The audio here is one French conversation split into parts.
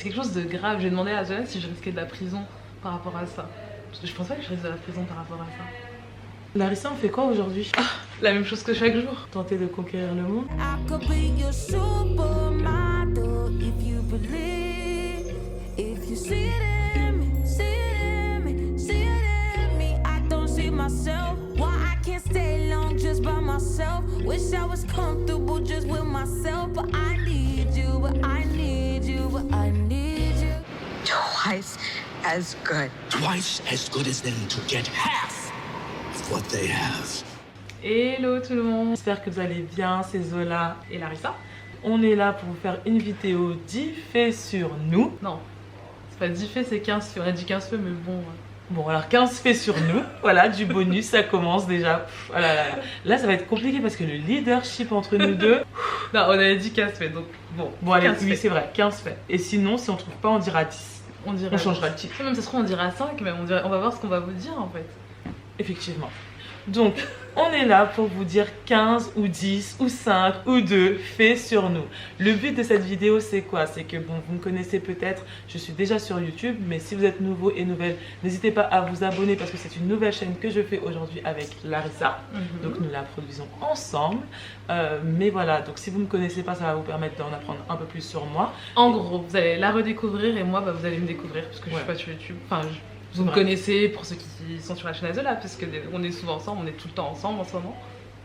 C'est quelque chose de grave. J'ai demandé à Joanne si je risquais de la prison par rapport à ça. Parce que je pense pas que je risque de la prison par rapport à ça. Larissa, on fait quoi aujourd'hui? La même chose que chaque jour. Tenter de conquérir le monde. I could be your supermodel if you believe. If you see it in me, see it in me, see it in me. I don't see myself. Why I can't stay long just by myself. Wish I was comfortable just with myself. But I need you, but I need you, but I need you. Twice as good. Twice as good as them to get half of what they have. Hello tout le monde. J'espère que vous allez bien, c'est Zola. Et Larissa? On est là pour vous faire une vidéo 10 faits sur nous. Non, c'est pas 10 faits, c'est 15 faits. On a dit 15 faits, mais bon. Bon, alors 15 faits sur nous. Voilà, du bonus, ça commence déjà. Pff, oh là, là, là. Là, ça va être compliqué parce que le leadership entre nous deux. Non, on avait dit 15 faits, donc bon. Bon, allez, 15 oui, faits. c'est vrai, 15 faits. Et sinon, si on trouve pas, on dira 10. On changera le titre. Même ça se trouve, on dira 5, mais on va voir ce qu'on va vous dire en fait. Effectivement. Donc, on est là pour vous dire 15 ou 10 ou 5 ou 2 faits sur nous. Le but de cette vidéo, c'est quoi? C'est que, bon, vous me connaissez peut-être, je suis déjà sur YouTube, mais si vous êtes nouveau et nouvelle, n'hésitez pas à vous abonner parce que c'est une nouvelle chaîne que je fais aujourd'hui avec Larissa. Donc, nous la produisons ensemble. Mais voilà, donc si vous ne me connaissez pas, ça va vous permettre d'en apprendre un peu plus sur moi. En gros, vous allez la redécouvrir et moi, bah, vous allez me découvrir parce que je suis pas sur YouTube. Enfin, vous me connaissez pour ceux qui sont sur la chaîne Azola, parce qu'on est souvent ensemble, on est tout le temps ensemble en ce moment.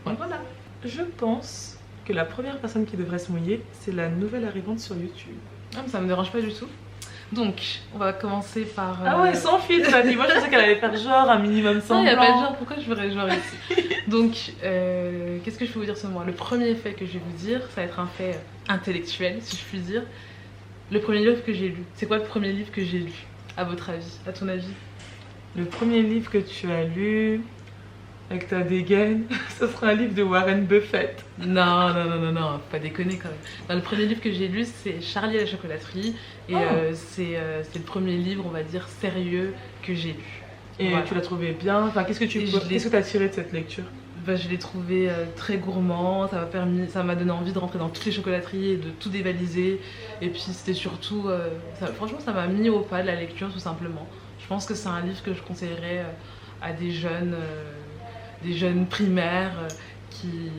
Donc voilà. Je pense que la première personne qui devrait se mouiller, c'est la nouvelle arrivante sur YouTube. Ah, mais ça me dérange pas du tout. Donc, on va commencer par. Ah ouais, sans filtre, là. Moi, je pensais qu'elle allait faire genre un minimum sans. Non, il n'y a pas de genre, pourquoi je ferais genre ici? Donc, qu'est-ce que je peux vous dire sur moi? Le premier fait que je vais vous dire, ça va être un fait intellectuel, si je puis dire. Le premier livre que j'ai lu. C'est quoi le premier livre que j'ai lu? À votre avis, à ton avis? Le premier livre que tu as lu avec ta dégaine, ce sera un livre de Warren Buffett. Non, faut pas déconner quand même. Non, le premier livre que j'ai lu, c'est Charlie et la chocolaterie. Et c'est le premier livre, on va dire, sérieux que j'ai lu. Et voilà. tu l'as trouvé bien? Enfin, qu'est-ce que tu as tiré de cette lecture? Bah, je l'ai trouvé très gourmand, ça m'a donné envie de rentrer dans toutes les chocolateries et de tout dévaliser. Et puis c'était surtout, franchement ça m'a mis au pas de la lecture tout simplement. Je pense que c'est un livre que je conseillerais à des jeunes primaires qui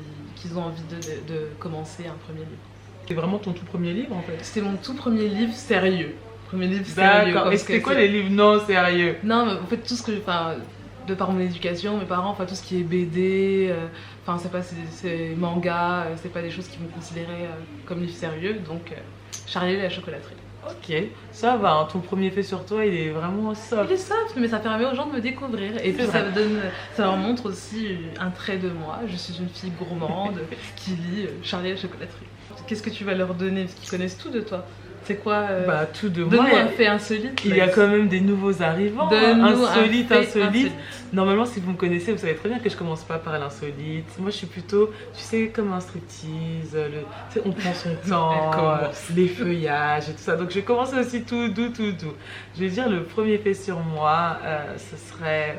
ont envie de commencer un premier livre. C'est vraiment ton tout premier livre en fait? C'était mon tout premier livre sérieux. Premier livre sérieux. D'accord, et c'était quoi les livres non sérieux? Non, mais en fait tout ce que... de par mon éducation, mes parents, enfin tout ce qui est BD, enfin c'est manga, c'est pas des choses qui vont considérer comme livre sérieux, donc Charlie et la chocolaterie. Ok, ça va, hein, ton premier fait sur toi il est vraiment soft. Il est soft, mais ça permet aux gens de me découvrir, et puis ça leur montre aussi un trait de moi. Je suis une fille gourmande qui lit Charlie et la chocolaterie. Qu'est-ce que tu vas leur donner, parce qu'ils connaissent tout de toi? C'est quoi Bah tout de moi. Donne-moi un fait insolite. Il y a quand même des nouveaux arrivants. Insolite. Normalement, si vous me connaissez, vous savez très bien que je commence pas par l'insolite. Moi, je suis plutôt, tu sais, comme un striptease. On prend son temps, les feuillages et tout ça. Donc, je commence aussi tout doux. Je vais dire le premier fait sur moi, ce serait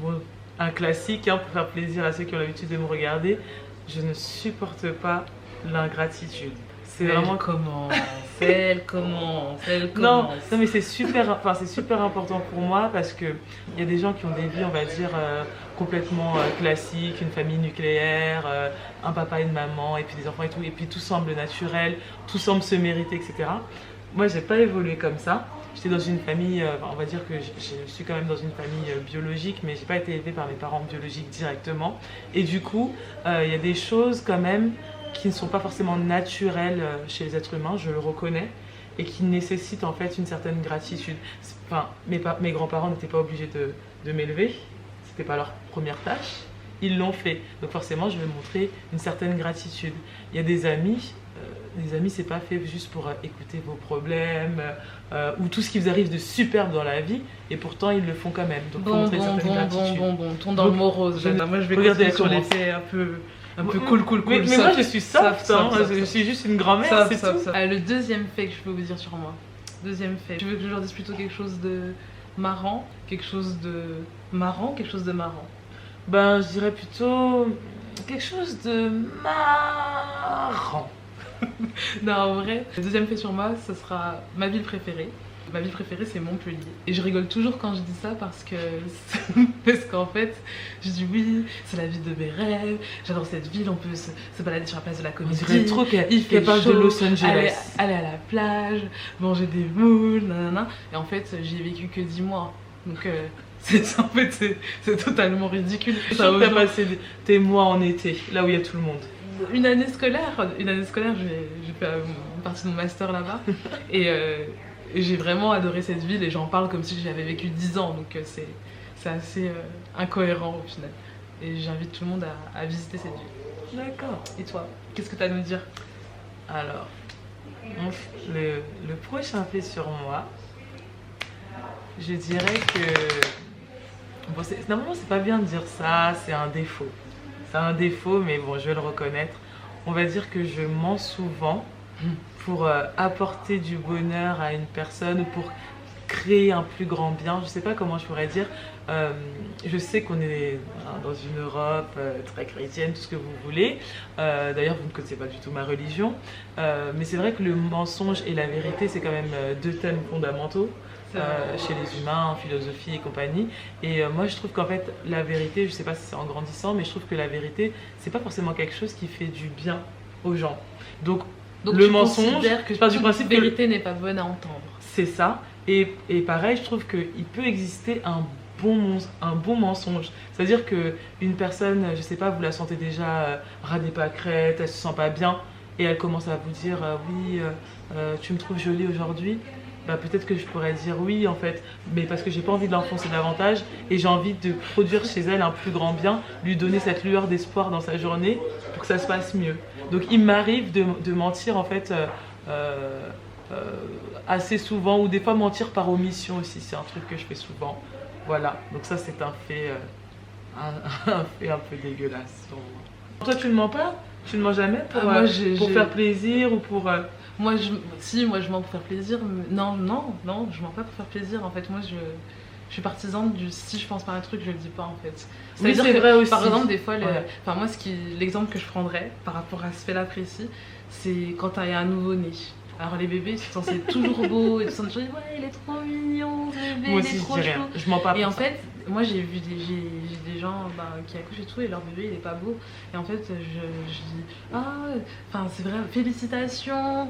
bon, un classique hein, pour faire plaisir à ceux qui ont l'habitude de me regarder. Je ne supporte pas l'ingratitude. C'est vraiment comment comment. Non, mais c'est super important pour moi parce que il y a des gens qui ont des vies, on va dire, complètement classiques, une famille nucléaire, un papa et une maman, et puis des enfants et puis tout semble naturel, tout semble se mériter, etc. Moi, j'ai pas évolué comme ça. J'étais dans une famille, on va dire que je suis quand même dans une famille biologique, mais j'ai pas été élevée par mes parents biologiques directement. Et du coup, il y a des choses quand même qui ne sont pas forcément naturelles chez les êtres humains, je le reconnais, et qui nécessitent en fait une certaine gratitude. Enfin, mes grands-parents n'étaient pas obligés de m'élever, c'était pas leur première tâche, ils l'ont fait. Donc forcément, je vais montrer une certaine gratitude. Il y a des amis c'est pas fait juste pour écouter vos problèmes ou tout ce qui vous arrive de superbe dans la vie, et pourtant ils le font quand même. Donc faut montrer une certaine gratitude. Ton dans le morose. Moi je vais regarder sur les faits un peu cool. Mais moi je suis soft, je suis juste une grand-mère, c'est tout. Le deuxième fait que je peux vous dire sur moi. Deuxième fait. Tu veux que je leur dise plutôt quelque chose de marrant? Quelque chose de marrant? Ben, je dirais plutôt quelque chose de marrant. Non, en vrai, le deuxième fait sur moi, ce sera ma ville préférée. Ma ville préférée, c'est Montpellier. Et je rigole toujours quand je dis ça parce que parce qu'en fait, je dis oui, c'est la ville de mes rêves. J'adore cette ville. On peut se balader sur la place de la On Comédie. dirait trop Il fait parle chaud, de Los Angeles. aller à la plage, manger des moules, nanana. Et en fait, j'y ai vécu que 10 mois. Donc en fait, c'est totalement ridicule. Je suis sûre que t'as passé tes mois en été, là où il y a tout le monde. Une année scolaire, j'ai fait une partie de mon master là-bas. Et j'ai vraiment adoré cette ville et j'en parle comme si j'avais vécu 10 ans. Donc c'est assez incohérent au final. Et j'invite tout le monde à visiter cette ville. D'accord. Et toi, qu'est-ce que tu as à nous dire? Alors, le prochain fait sur moi, je dirais que... Bon, normalement, c'est pas bien de dire ça, c'est un défaut. C'est un défaut, mais bon, je vais le reconnaître. On va dire que je mens souvent pour apporter du bonheur à une personne ou pour créer un plus grand bien. Je sais pas comment je pourrais dire. Je sais qu'on est dans une Europe très chrétienne, tout ce que vous voulez. D'ailleurs, vous ne connaissez pas du tout ma religion. Mais c'est vrai que le mensonge et la vérité, c'est quand même deux thèmes fondamentaux. Chez les humains, en philosophie et compagnie. Et moi, je trouve qu'en fait, la vérité, je sais pas si c'est en grandissant, mais je trouve que la vérité, c'est pas forcément quelque chose qui fait du bien aux gens. Donc le mensonge, que je pars du principe la vérité n'est pas bonne à entendre. C'est ça. Et pareil, je trouve qu'il peut exister un bon mensonge. C'est-à-dire qu'une personne, je sais pas, vous la sentez déjà ras des pâquerettes, elle se sent pas bien, et elle commence à vous dire oui, tu me trouves jolie aujourd'hui. Bah, peut-être que je pourrais dire oui en fait, mais parce que j'ai pas envie de l'enfoncer davantage et j'ai envie de produire chez elle un plus grand bien, lui donner cette lueur d'espoir dans sa journée pour que ça se passe mieux. Donc il m'arrive de mentir en fait assez souvent, ou des fois mentir par omission aussi, c'est un truc que je fais souvent. Voilà, donc ça c'est un fait un fait un peu dégueulasse. Toi tu ne mens pas? Tu ne mens jamais pour faire plaisir ou pour... Moi je mens pour faire plaisir. Mais non, je mens pas pour faire plaisir. En fait, moi je suis partisane du si je pense pas à un truc, je le dis pas en fait. Oui, c'est vrai aussi. Par exemple, des fois, Ouais. enfin, moi l'exemple que je prendrais par rapport à ce fait-là précis, c'est quand il y a un nouveau-né. Alors les bébés, ils sont censés être toujours beaux, ils sont toujours dit ouais, il est trop mignon, ce bébé, Moi il aussi est je trop dis chou. rien, je mens pas Et pour en ça. fait, moi j'ai vu des gens qui accouchent et tout, et leur bébé il est pas beau. Et en fait, je dis ah, enfin c'est vrai, félicitations.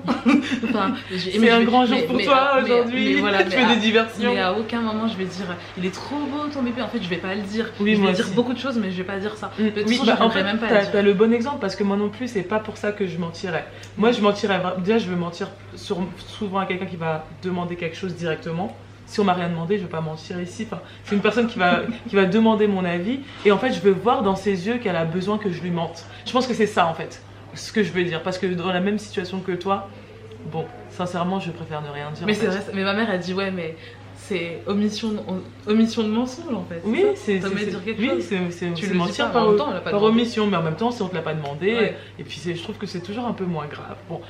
Enfin, C'est un grand jour pour toi aujourd'hui, voilà, tu fais des diversions. Mais à aucun moment je vais dire il est trop beau ton bébé. En fait, je vais pas le dire. Oui, je moi vais dire aussi. beaucoup de choses, mais je vais pas dire ça. De toute Oui, façon, bah, en j'arriverai fait, même pas à le dire. t'as le bon exemple parce que moi non plus, c'est pas pour ça que je mentirais. Moi, je mentirais. Déjà, je veux mentir souvent à quelqu'un qui va demander quelque chose directement. Si on m'a rien demandé, je vais pas mentir ici. Enfin, c'est une personne qui va demander mon avis et en fait, je veux voir dans ses yeux qu'elle a besoin que je lui mente. Je pense que c'est ça en fait, ce que je veux dire, parce que dans la même situation que toi, bon, sincèrement, je préfère ne rien dire. Mais en c'est fait. vrai, mais ma mère a dit ouais, mais c'est omission de mensonge en fait. Oui, ça veut dire quelque chose. c'est Tu le dis mentir pas, mais en même temps, on l'a pas par demandé. omission, mais en même temps, si on te l'a pas demandé, Ouais. et puis je trouve que c'est toujours un peu moins grave. Bon,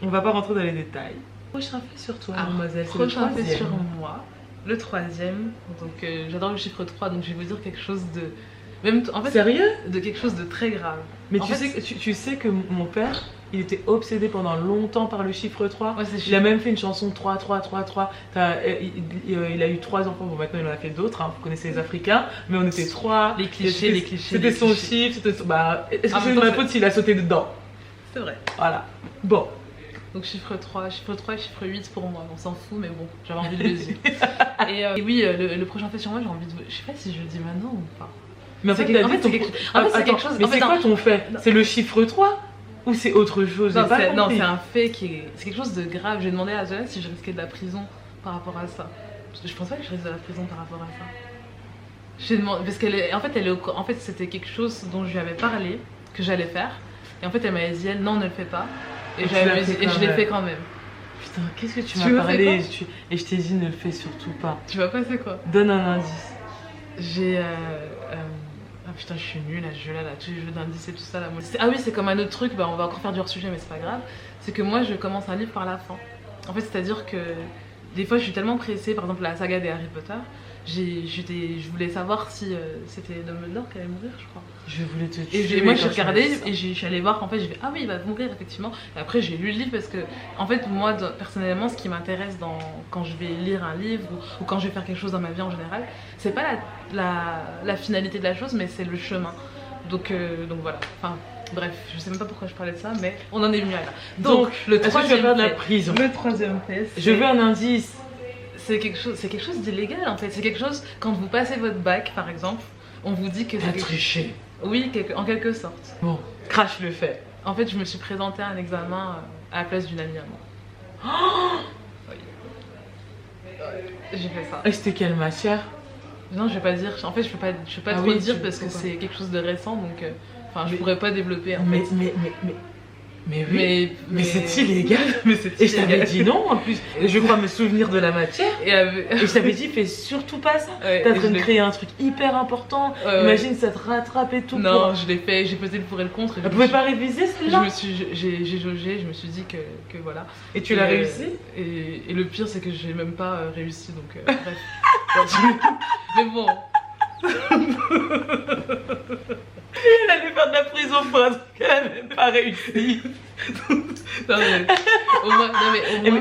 on va pas rentrer dans les détails. Prochain fait sur toi, Alors, mademoiselle, c'est le prochain fait troisième. sur moi, le troisième. Donc j'adore le chiffre 3, donc je vais vous dire quelque chose de même en fait Sérieux? de quelque chose de très grave. Mais En tu fait, sais que mon père, il était obsédé pendant longtemps par le chiffre 3. Ouais, c'est Il a même fait une chanson 3, 3, 3, 3. Il a eu 3 enfants, bon maintenant il en a fait d'autres, hein. Vous connaissez les Africains, mais on était 3. Les clichés, les clichés. C'était les son clichés. chiffre, c'était son... Bah, est-ce que En c'est même de temps, ma faute s'il a sauté dedans? C'est vrai. Voilà. Bon. Donc chiffre 3 et chiffre 8 pour moi, on s'en fout, mais bon, j'avais envie de le dire. Et oui, le prochain fait sur moi, j'ai envie de... Je sais pas si je le dis maintenant ou pas. Mais en C'est fait, que- t'as en dit fait, ton- c'est quelque- en fait, c'est Attends, quelque chose- mais en c'est fait, quoi non. ton fait? C'est le chiffre 3 ou c'est autre chose? Non, J'ai pas c'est compris. un fait qui est... C'est quelque chose de grave. J'ai demandé à Zola si je risquais de la prison par rapport à ça. Parce que je pense pas que je risque de la prison par rapport à ça. J'ai demandé... Parce qu'elle est... En fait, c'était quelque chose dont je lui avais parlé, que j'allais faire. Et en fait, elle m'avait dit, elle, non, ne le fais pas. Et Et, tu l'as fait je quand l'ai même. fait quand même. Putain, qu'est-ce que tu Tu m'as me fais parlé quoi et je t'ai dit ne le fais surtout pas. Tu vois quoi, c'est quoi? Donne un indice. J'ai... Ah putain, je suis nulle à ce jeu-là, tous les jeux d'indices et tout ça. Là. Ah oui, c'est comme un autre truc, bah, on va encore faire du hors-sujet, mais c'est pas grave. C'est que moi, je commence un livre par la fin. En fait, c'est-à-dire que des fois, je suis tellement pressée, par exemple la saga des Harry Potter, je voulais savoir si c'était Dumbledore qui allait mourir, je crois. Je voulais te tuer. Et moi, j'ai quand tu m'as regardé dit ça. et je suis allée voir qu'en fait, j'ai fait ah oui, il va mourir effectivement. Et après, j'ai lu le livre parce que, en fait, moi, personnellement, ce qui m'intéresse quand je vais lire un livre ou quand je vais faire quelque chose dans ma vie en général, c'est pas la finalité de la chose, mais c'est le chemin. Donc voilà. Enfin, bref, je sais même pas pourquoi je parlais de ça, mais on en est venu à là. Donc, le est-ce que tu vas faire de la fait. prison? Le troisième fait, Je veux un indice. c'est quelque chose d'illégal en fait. C'est quelque chose, quand vous passez votre bac par exemple, on vous dit que T'as c'est triché. Oui, en quelque sorte. Bon, crache le fait. En fait, je me suis présentée à un examen à la place d'une amie à moi. Oui. J'ai fait ça. Et c'était quelle matière? Non, je vais pas dire. En fait, je peux pas Ah trop oui, dire tu parce que peux pas. c'est quelque chose de récent, donc enfin, je Mais- pourrais pas développer. En Mais fait. oui. Mais c'est illégal. Mais c'est Et je t'avais illégal. dit non en plus. Et je crois me souvenir de la matière. Et Et je t'avais dit fais surtout pas ça. ouais, T'es en et train je de l'ai- créer un truc hyper important. Ouais. Imagine ça te rattrape et tout. Non, je l'ai fait. J'ai pesé le pour et le contre. Et Elle pouvait pas réviser Je celle-là. me suis, j'ai jaugé. Je me suis dit que voilà. Et tu l'as réussi. Et le pire, c'est que j'ai même pas réussi. Donc bref. Mais bon. Elle allait faire de la prison pour un truc qu'elle avait même pas réussi. Non, mais, au moins.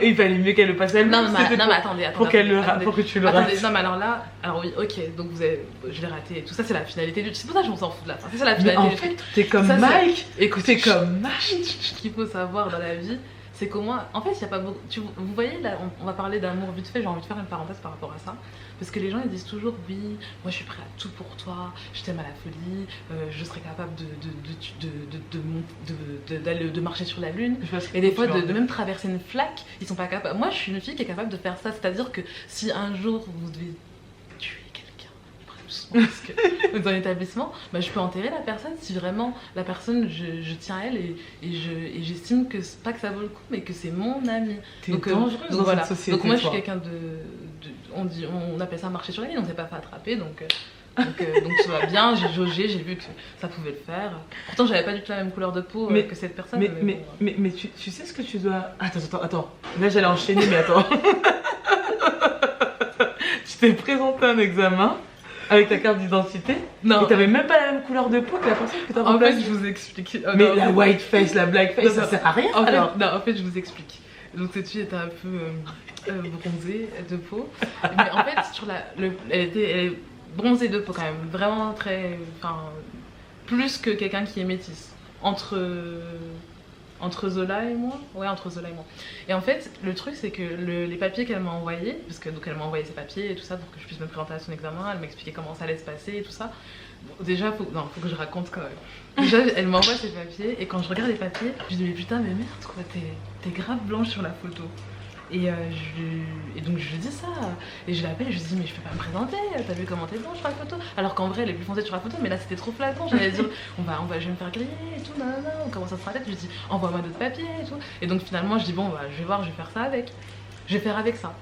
Et il fallait mieux qu'elle le passe elle. Non, mais C'était attendez. pour qu'elle le attendez. pour que tu le Attendez, rates. non, mais alors là, oui, ok, donc je l'ai raté et tout ça, c'est la finalité du. C'est pour ça que je m'en s'en fous de la fin. C'est ça la Mais finalité en du fait, truc. t'es comme Ça, c'est- Mike. Écoutez, T'es comme Mike. ce qu'il faut savoir dans la vie, c'est qu'au moins, en fait, il n'y a pas beaucoup. Vous voyez, là, on va parler d'amour vite fait, j'ai envie de faire une parenthèse par rapport à ça. Parce que les gens, ils disent toujours, oui, moi je suis prêt à tout pour toi, je t'aime à la folie, je serais capable de marcher sur la lune. Je vois ce que Et des tu fois, veux en de dire. même traverser une flaque, ils sont pas capables. Moi, je suis une fille qui est capable de faire ça. C'est-à-dire que si un jour vous devez tuer quelqu'un, parce que dans un établissement, bah, je peux enterrer la personne si vraiment la personne, je tiens à elle et j'estime que pas que ça vaut le coup, mais que c'est mon ami. T'es Donc, dangereuse donc dans voilà. cette société. Donc moi, je suis toi. quelqu'un on appelle ça marcher sur la ligne. On s'est pas fait attraper, donc tout va bien. J'ai jaugé, j'ai vu que ça pouvait le faire. Pourtant, j'avais pas du tout la même couleur de peau Mais- que cette personne. Mais tu sais ce que tu dois. Attends. Là, j'allais enchaîner, mais attends. Tu t'es présenté à un examen avec ta carte d'identité. Non. Et t'avais même pas la même couleur de peau que la personne que t'as En fait, remplacée. je vous explique. Mais la white face, la black face, Non, ça non. sert à rien En fait, alors. non, en fait, je vous explique. Donc cette fille était un peu bronzée de peau. Mais en fait, elle est bronzée de peau quand même. Vraiment très... Enfin, plus que quelqu'un qui est métisse. Entre Zola et moi. Ouais, entre Zola et moi. Et en fait, le truc, c'est que les papiers qu'elle m'a envoyés, parce que donc elle m'a envoyé ses papiers et tout ça pour que je puisse me présenter à son examen, elle m'expliquait comment ça allait se passer et tout ça. Bon, déjà, faut que je raconte quand même. Déjà, elle m'envoie ses papiers et quand je regarde les papiers, je dis mais putain, mais merde quoi, t'es grave blanche sur la photo. Et donc je lui dis ça, et je l'appelle et je lui dis mais je peux pas me présenter, t'as vu comment t'es blanche sur la photo? Alors qu'en vrai elle est plus foncée sur la photo, mais là c'était trop flattant, j'allais dire je vais me faire griller et tout, nanana, on commence à se rater, je lui dis envoie-moi d'autres papiers et tout. Et donc finalement je dis bon bah je vais voir, je vais faire ça avec, je vais faire avec ça.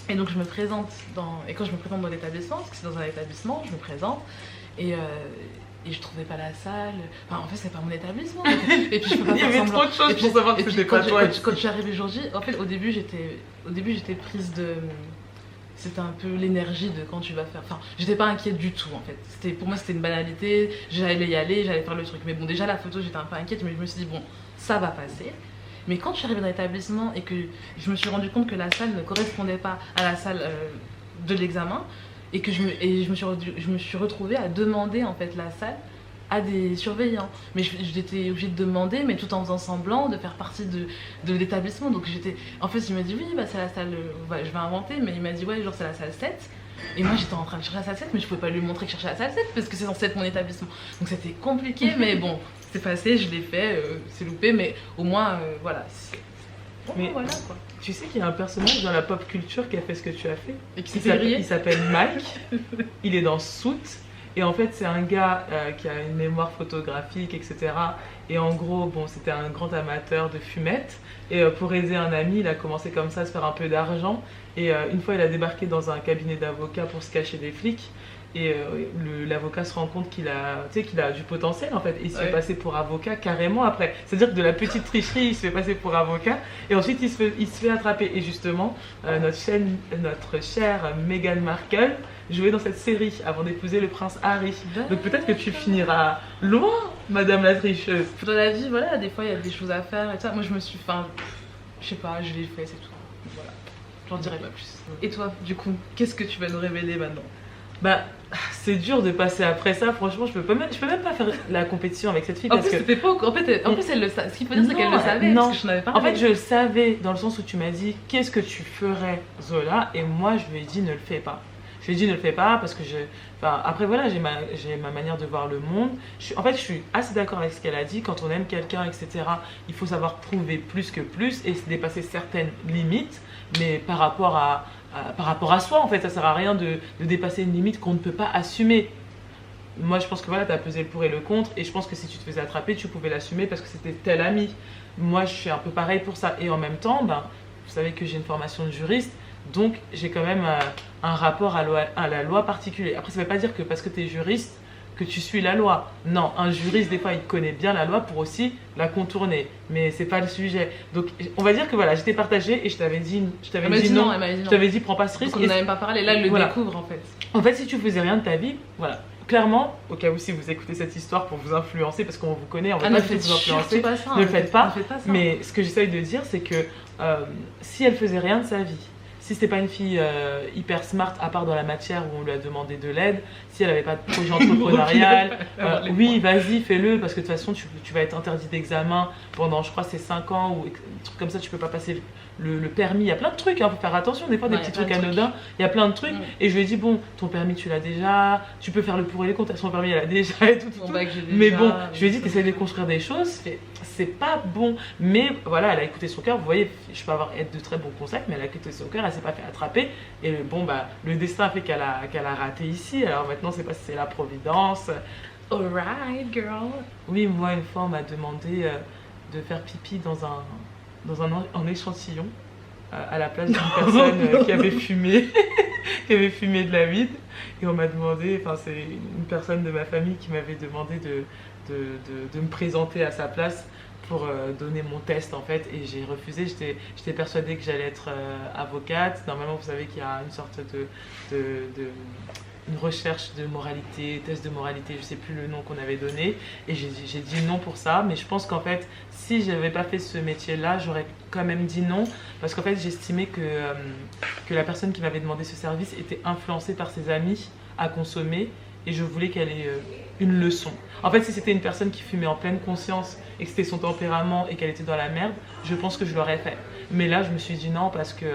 Et donc je me présente et quand je me présente dans l'établissement, parce que c'est dans un établissement, je me présente et je trouvais pas la salle, enfin en fait c'est pas mon établissement, et puis je peux pas Il y faire avait semblant. trop de choses Et puis- pour savoir que et puis c'était pas toi. quand je suis arrivée le jour J, en fait au début j'étais prise de... C'était un peu l'énergie de quand tu vas faire... Enfin, j'étais pas inquiète du tout en fait. Pour moi c'était une banalité, j'allais y aller, j'allais faire le truc. Mais bon déjà la photo j'étais un peu inquiète, mais je me suis dit bon, ça va passer. Mais quand je suis arrivée dans l'établissement et que je me suis rendu compte que la salle ne correspondait pas à la salle de l'examen, et que je me suis retrouvée à demander en fait la salle à des surveillants. Mais j'étais obligée de demander, mais tout en faisant semblant de faire partie de l'établissement. Donc en fait, il m'a dit oui, bah c'est la salle, je vais inventer, mais il m'a dit ouais, genre c'est la salle 7. Et moi j'étais en train de chercher la salle 7, mais je pouvais pas lui montrer que je cherchais la salle 7 parce que c'est censé être mon établissement. Donc c'était compliqué, mais bon, c'est passé, je l'ai fait, c'est loupé, mais au moins voilà. Bon, Mais- voilà quoi. Tu sais qu'il y a un personnage dans la pop culture qui a fait ce que tu as fait. Et qui Il s'est grillé. s'appelle Mike. Il est dans Suits. Et en fait, c'est un gars qui a une mémoire photographique, etc. Et en gros, bon, c'était un grand amateur de fumettes. Et pour aider un ami, il a commencé comme ça à se faire un peu d'argent. Et une fois, il a débarqué dans un cabinet d'avocats pour se cacher des flics. Et l'avocat se rend compte qu'il a, tu sais, qu'il a du potentiel en fait. Et il se fait passer pour avocat carrément après. C'est-à-dire que de la petite tricherie, il se fait passer pour avocat. Et ensuite, il se fait attraper. Et justement, notre chère Meghan Markle jouait dans cette série avant d'épouser le prince Harry. Donc peut-être que tu finiras loin, madame la tricheuse. Dans la vie, voilà, des fois il y a des choses à faire et tout ça. Moi je me suis je sais pas, je l'ai fait, c'est tout. Voilà, j'en dirai pas plus. Et toi, du coup, qu'est-ce que tu vas nous révéler maintenant? Bah, c'est dur de passer après ça, franchement, je peux même pas faire la compétition avec cette fille. En parce plus, que... c'était pas. En fait, elle le savait. Ce qu'il faut dire, c'est qu'elle le savait. Non, parce que je n'avais pas en fait, je le savais dans le sens où tu m'as dit qu'est-ce que tu ferais, Zola, et moi je lui ai dit ne le fais pas. Je lui ai dit ne le fais pas parce que après voilà, j'ai ma manière de voir le monde. En fait, je suis assez d'accord avec ce qu'elle a dit. Quand on aime quelqu'un, etc., il faut savoir prouver plus que plus et dépasser certaines limites. Mais par rapport à soi, en fait, ça sert à rien de dépasser une limite qu'on ne peut pas assumer. Moi, je pense que voilà, tu as pesé le pour et le contre. Et je pense que si tu te faisais attraper, tu pouvais l'assumer parce que c'était tel ami. Moi, je suis un peu pareil pour ça. Et en même temps, vous savez que j'ai une formation de juriste. Donc, j'ai quand même un rapport à la loi particulier. Après, ça ne veut pas dire que parce que tu es juriste, que tu suis la loi. Non, un juriste, des fois, il connaît bien la loi pour aussi la contourner. Mais c'est pas le sujet. Donc, on va dire que voilà, j'étais partagée et je t'avais dit non. Elle m'a dit non. Je t'avais dit, prends pas ce risque. On n'avait même pas parlé. Là, elle le découvre, en fait. En fait, si tu faisais rien de ta vie, voilà. Clairement, au cas où si vous écoutez cette histoire pour vous influencer, parce qu'on vous connaît, on va pas vous influencer, ne le faites pas. Mais ce que j'essaye de dire, c'est que si elle faisait rien de sa vie, si c'était pas une fille hyper smart, à part dans la matière où on lui a demandé de l'aide, si elle n'avait pas de projet entrepreneurial, oui, vas-y, fais-le, parce que de toute façon, tu vas être interdit d'examen pendant, je crois, c'est 5 ans, ou un truc comme ça, tu peux pas passer le permis. Il y a plein de trucs, faut faire attention, des fois, des petits trucs anodins, il y a plein de trucs. Et je lui ai dit, bon, ton permis, tu l'as déjà, tu peux faire le pour et le contre, son permis, elle a déjà, et tout. Mais bon, je lui ai dit, t'essayes de construire des choses, c'est pas bon. Mais voilà, elle a écouté son cœur, vous voyez, je peux être de très bons conseils, mais elle a écouté son cœur, elle s'est pas fait attraper. Et bon, le destin a fait qu'elle a raté ici, alors maintenant, c'est pas si c'est la providence. Alright, girl. Oui, moi, une fois, on m'a demandé de faire pipi dans un échantillon à la place d'une personne qui avait fumé de la weed. Et on m'a demandé, c'est une personne de ma famille qui m'avait demandé de me présenter à sa place pour donner mon test en fait, et j'ai refusé. J'étais persuadée que j'allais être avocate. Normalement, vous savez qu'il y a une sorte une recherche de moralité, test de moralité, je sais plus le nom qu'on avait donné, et j'ai dit non pour ça. Mais je pense qu'en fait, si je n'avais pas fait ce métier-là, j'aurais quand même dit non, parce qu'en fait, j'estimais que la personne qui m'avait demandé ce service était influencée par ses amis à consommer, et je voulais qu'elle ait une leçon. En fait, si c'était une personne qui fumait en pleine conscience et que c'était son tempérament et qu'elle était dans la merde, je pense que je l'aurais fait. Mais là, je me suis dit non parce que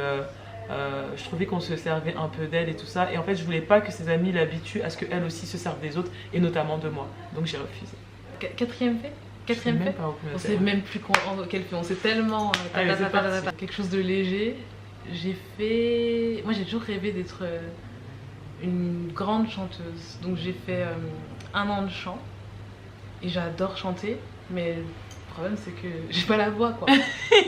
je trouvais qu'on se servait un peu d'elle et tout ça. Et en fait, je voulais pas que ses amis l'habituent à ce qu'elle aussi se serve des autres, et notamment de moi. Donc j'ai refusé. Quatrième fait? Quatrième fait? On sait même plus quel fait, on sait tellement. Quelque chose de léger. Moi j'ai toujours rêvé d'être une grande chanteuse. Donc j'ai fait 1 an de chant. Et j'adore chanter, mais le problème c'est que j'ai pas la voix quoi.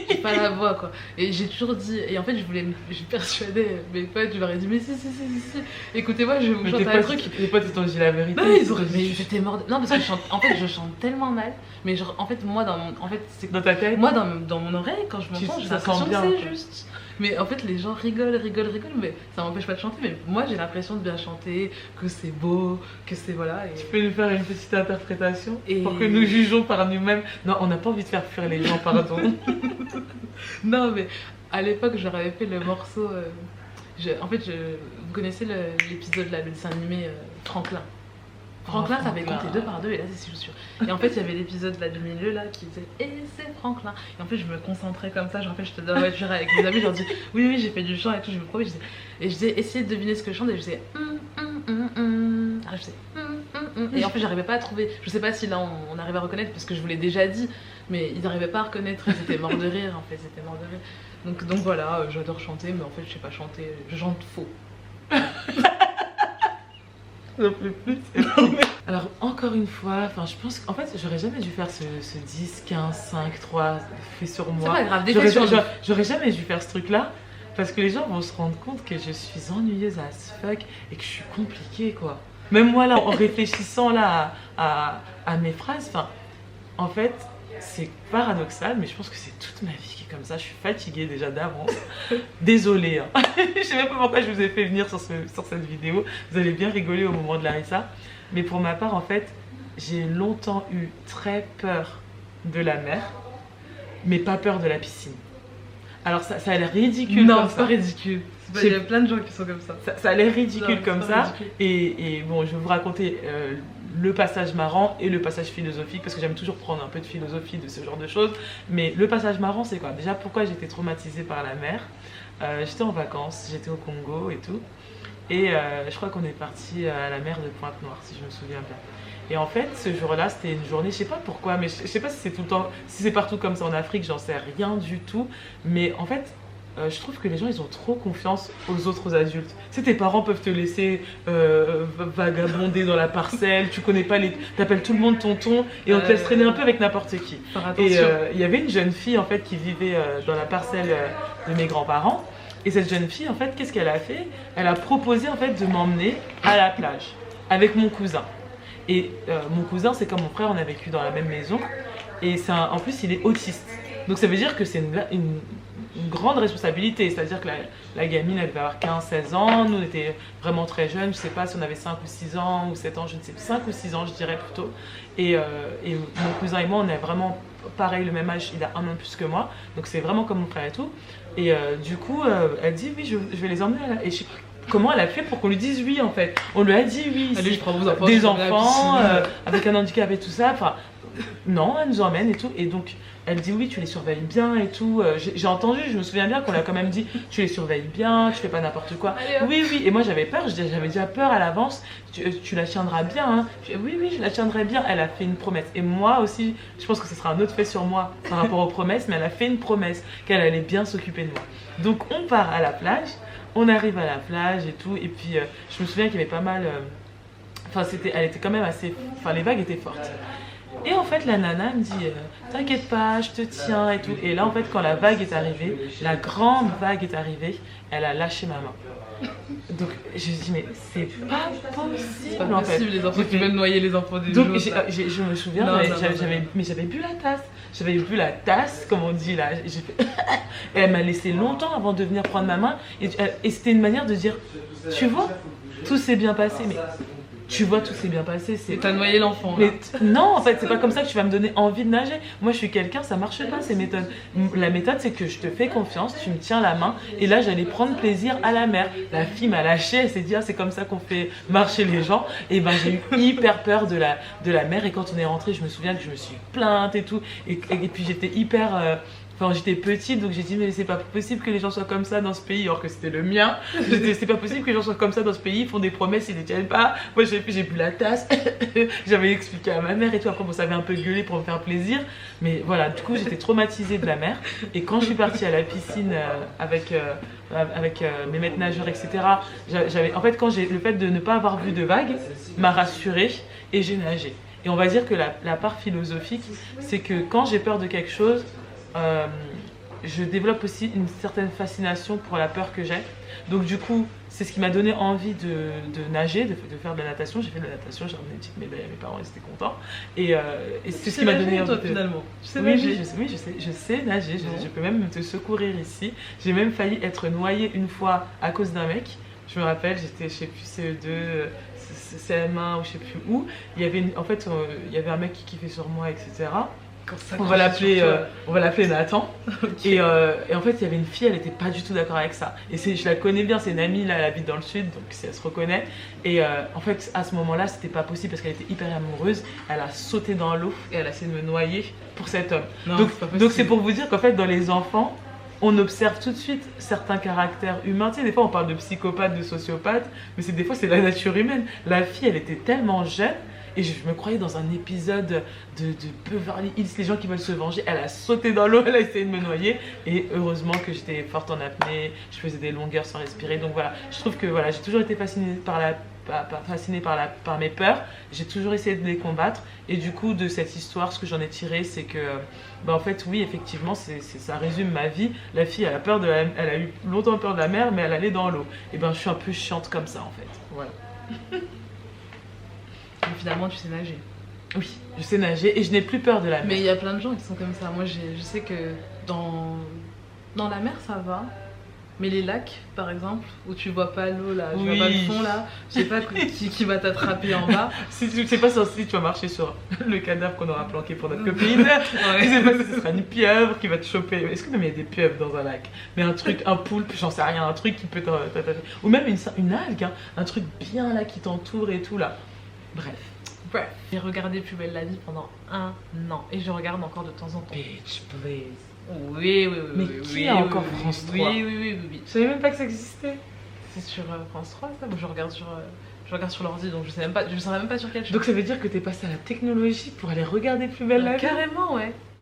J'ai pas la voix quoi. Et j'ai toujours dit, et en fait je persuadais mes potes, je leur ai dit mais si, écoutez-moi, je vais vous chanter un truc. Les potes ils t'ont dit la vérité. Non, ils auraient dit j'étais morte. Non, parce que je chante tellement mal, mais genre en fait moi dans ta tête, moi dans mon oreille quand je m'entends, j'ai l'impression que c'est juste. Mais en fait les gens rigolent, mais ça m'empêche pas de chanter. Mais moi j'ai l'impression de bien chanter, que c'est beau, que c'est voilà. Et... Tu peux nous faire une petite interprétation pour que nous jugeons par nous-mêmes. Non, on n'a pas envie de faire fuir les gens, pardon. Non mais à l'époque j'avais fait le morceau, vous connaissez l'épisode là, le dessin animé Franklin. Franklin, ça avait compté 2 par 2 et là c'est sûr. Et en fait il y avait l'épisode là du milieu là qui disait et c'est Franklin. Et en fait je me concentrais comme ça, genre en fait j'étais dans la voiture avec mes amis, je leur dis oui j'ai fait du chant et tout, je me promets, et je disais essayez de deviner ce que je chante, et je disais alors je disais et en fait j'arrivais pas à trouver, je sais pas si là on arrivait à reconnaître parce que je vous l'ai déjà dit, mais ils n'arrivaient pas à reconnaître, ils étaient morts de rire en fait, ils étaient morts de rire. Donc voilà, j'adore chanter, mais en fait je sais pas chanter, je chante faux. Alors encore une fois, je pense qu'en fait j'aurais jamais dû faire ce 10, 15, 5, 3 fait sur moi. C'est pas grave, j'aurais jamais dû faire ce truc là, parce que les gens vont se rendre compte que je suis ennuyeuse as fuck et que je suis compliquée quoi. Même moi, là, en réfléchissant là, à mes phrases, en fait, c'est paradoxal, mais je pense que c'est toute ma vie qui est comme ça. Je suis fatiguée déjà d'avance. Désolée. Hein. Je sais même pas pourquoi je vous ai fait venir sur cette vidéo. Vous allez bien rigoler au moment de Larissa. Mais pour ma part, en fait, j'ai longtemps eu très peur de la mer, mais pas peur de la piscine. Alors ça a l'air ridicule. Non, comme c'est ça. pas ridicule. Il y a plein de gens qui sont comme ça. Ça a l'air ridicule Non, comme c'est ça. pas ridicule. Et bon, je vais vous raconter le passage marrant et le passage philosophique, parce que j'aime toujours prendre un peu de philosophie de ce genre de choses. Mais le passage marrant, c'est quoi? Déjà, pourquoi j'étais traumatisée par la mer? J'étais en vacances, j'étais au Congo et tout. Et je crois qu'on est parti à la mer de Pointe-Noire, si je me souviens bien. Et en fait, ce jour-là, c'était une journée, je sais pas pourquoi, mais je sais pas si c'est tout le temps, si c'est partout comme ça en Afrique, j'en sais rien du tout. Mais en fait, je trouve que les gens, ils ont trop confiance aux autres adultes. Tu sais, tes parents peuvent te laisser vagabonder dans la parcelle, tu connais pas t'appelles tout le monde tonton, et on te laisse traîner un peu avec n'importe qui. Faire Et attention. il y avait une jeune fille, en fait, qui vivait dans la parcelle de mes grands-parents. Et cette jeune fille, en fait, qu'est-ce qu'elle a fait? Elle a proposé, en fait, de m'emmener à la plage avec mon cousin. Et mon cousin, c'est comme mon frère, on a vécu dans la même maison. Et en plus, il est autiste. Donc ça veut dire que c'est une grande responsabilité. C'est-à-dire que la gamine, elle devait avoir 15-16 ans. Nous, on était vraiment très jeunes. Je ne sais pas si on avait 5 ou 6 ans ou 7 ans. Je ne sais plus. 5 ou 6 ans, je dirais plutôt. Et mon cousin et moi, on est vraiment pareil, le même âge. Il a 1 an de plus que moi. Donc c'est vraiment comme mon frère et tout. Et du coup, elle dit, oui, je vais les emmener à la... Et je sais pas comment elle a fait pour qu'on lui dise oui, en fait. On lui a dit oui. Allez, je prends vos enfants, Des je prends la enfants, piscine. avec un handicap et tout ça. Enfin, non, elle nous emmène et tout. Et donc, elle dit oui, tu les surveilles bien et tout. J'ai entendu, je me souviens bien qu'on l'a quand même dit, tu les surveilles bien, tu fais pas n'importe quoi. Allez, hop. Oui, oui. Et moi, j'avais peur, j'avais déjà peur à l'avance. Tu la tiendras bien. Hein. Oui, oui, je la tiendrai bien. Elle a fait une promesse. Et moi aussi, je pense que ce sera un autre fait sur moi par rapport aux promesses, mais elle a fait une promesse qu'elle allait bien s'occuper de moi. Donc, on part à la plage. On arrive à la plage et tout. Et puis, je me souviens qu'il y avait pas mal... elle était quand même assez... Enfin, les vagues étaient fortes. Et en fait, la nana me dit t'inquiète pas, je te tiens et tout. Et là, en fait, quand la vague est arrivée, la grande vague est arrivée, elle a lâché ma main. Donc, je me dis, mais c'est pas possible, C'est pas en fait. possible, les enfants qui Donc, veulent noyer les enfants des donc, autres. je me souviens, Non, j'avais bu la tasse. J'avais bu la tasse, comme on dit là. J'ai fait... Et elle m'a laissé longtemps avant de venir prendre ma main. Et c'était une manière de dire, tu vois, tout s'est bien passé, mais tu vois, tout s'est bien passé. Et t'as noyé l'enfant. là. Mais non, en fait, c'est pas comme ça que tu vas me donner envie de nager. Moi, je suis quelqu'un, ça marche pas ces méthodes. La méthode, c'est que je te fais confiance, tu me tiens la main, et là, j'allais prendre plaisir à la mer. La fille m'a lâché, elle s'est dit, ah, c'est comme ça qu'on fait marcher les gens. Et ben, j'ai eu hyper peur de la mer, et quand on est rentré, je me souviens que je me suis plainte et tout. Et puis, j'étais hyper. Enfin, j'étais petite, donc j'ai dit, mais c'est pas possible que les gens soient comme ça dans ce pays, alors que c'était le mien. C'est pas possible que les gens soient comme ça dans ce pays, ils font des promesses, ils les tiennent pas. Moi, j'ai bu la tasse, j'avais expliqué à ma mère et tout. Après, bon, ça avait un peu gueulé pour me faire plaisir. Mais voilà, du coup, j'étais traumatisée de la mer. Et quand je suis partie à la piscine avec mes maîtres nageurs, etc., en fait, le fait de ne pas avoir vu de vagues m'a rassurée et j'ai nagé. Et on va dire que la part philosophique, c'est que quand j'ai peur de quelque chose, je développe aussi une certaine fascination pour la peur que j'ai. Donc du coup, c'est ce qui m'a donné envie de nager, de faire de la natation. J'ai fait de la natation, j'ai ramené une petite médaille à mes parents, ils étaient contents. Et c'est ce qui m'a donné envie toi, de... finalement. Tu sais Oui, nager. je sais nager, je peux même te secourir ici. J'ai même failli être noyée une fois à cause d'un mec. Je me rappelle, j'étais, je sais plus, CE2, CM1 ou je sais plus où. Il y avait il y avait un mec qui kiffait sur moi, etc. On va l'appeler Nathan. Okay. Et en fait, il y avait une fille, elle n'était pas du tout d'accord avec ça. Et je la connais bien, c'est une amie, là, elle habite dans le sud, donc elle se reconnaît. Et en fait, à ce moment-là, c'était pas possible parce qu'elle était hyper amoureuse. Elle a sauté dans l'eau et elle a essayé de me noyer pour cet homme. Non, Donc c'est pour vous dire qu'en fait, dans les enfants, on observe tout de suite certains caractères humains. Tu sais, des fois, on parle de psychopathe, de sociopathe, mais des fois, c'est la nature humaine. La fille, elle était tellement jeune. Et je me croyais dans un épisode de Beverly Hills, les gens qui veulent se venger. Elle a sauté dans l'eau, elle a essayé de me noyer. Et heureusement que j'étais forte en apnée, je faisais des longueurs sans respirer. Donc voilà, je trouve que voilà, j'ai toujours été fascinée par mes peurs. J'ai toujours essayé de les combattre. Et du coup, de cette histoire, ce que j'en ai tiré, c'est que, en fait, oui, effectivement, ça résume ma vie. La fille, elle a eu longtemps peur de la mer, mais elle allait dans l'eau. Et je suis un peu chiante comme ça, en fait. Voilà. finalement tu sais nager. Oui, je sais nager et je n'ai plus peur de la mer. Mais il y a plein de gens qui sont comme ça. Moi, je sais que dans la mer, ça va. Mais les lacs, par exemple, où tu vois pas l'eau là, tu vois pas le fond là, je sais pas qui va t'attraper en bas. Si tu sais pas si tu vas marcher sur le cadavre qu'on aura planqué pour notre copine, je sais pas si ce sera une pieuvre qui va te choper. Est-ce que même il y a des pieuvres dans un lac? Mais un truc, un poulpe, j'en sais rien, un truc qui peut t'attacher. Ou même une algue, hein, un truc bien là qui t'entoure et tout là. Bref. J'ai regardé Plus belle la vie pendant 1 an et je regarde encore de temps en temps. Bitch, please. Oui. Mais qui a encore France 3? Oui. Je savais même pas que ça existait. C'est sur France 3 ça? Je regarde sur l'ordi donc je sais même pas sur quelle chaîne. Donc ça veut dire que t'es passé à la technologie pour aller regarder Plus belle la vie? Carrément ouais.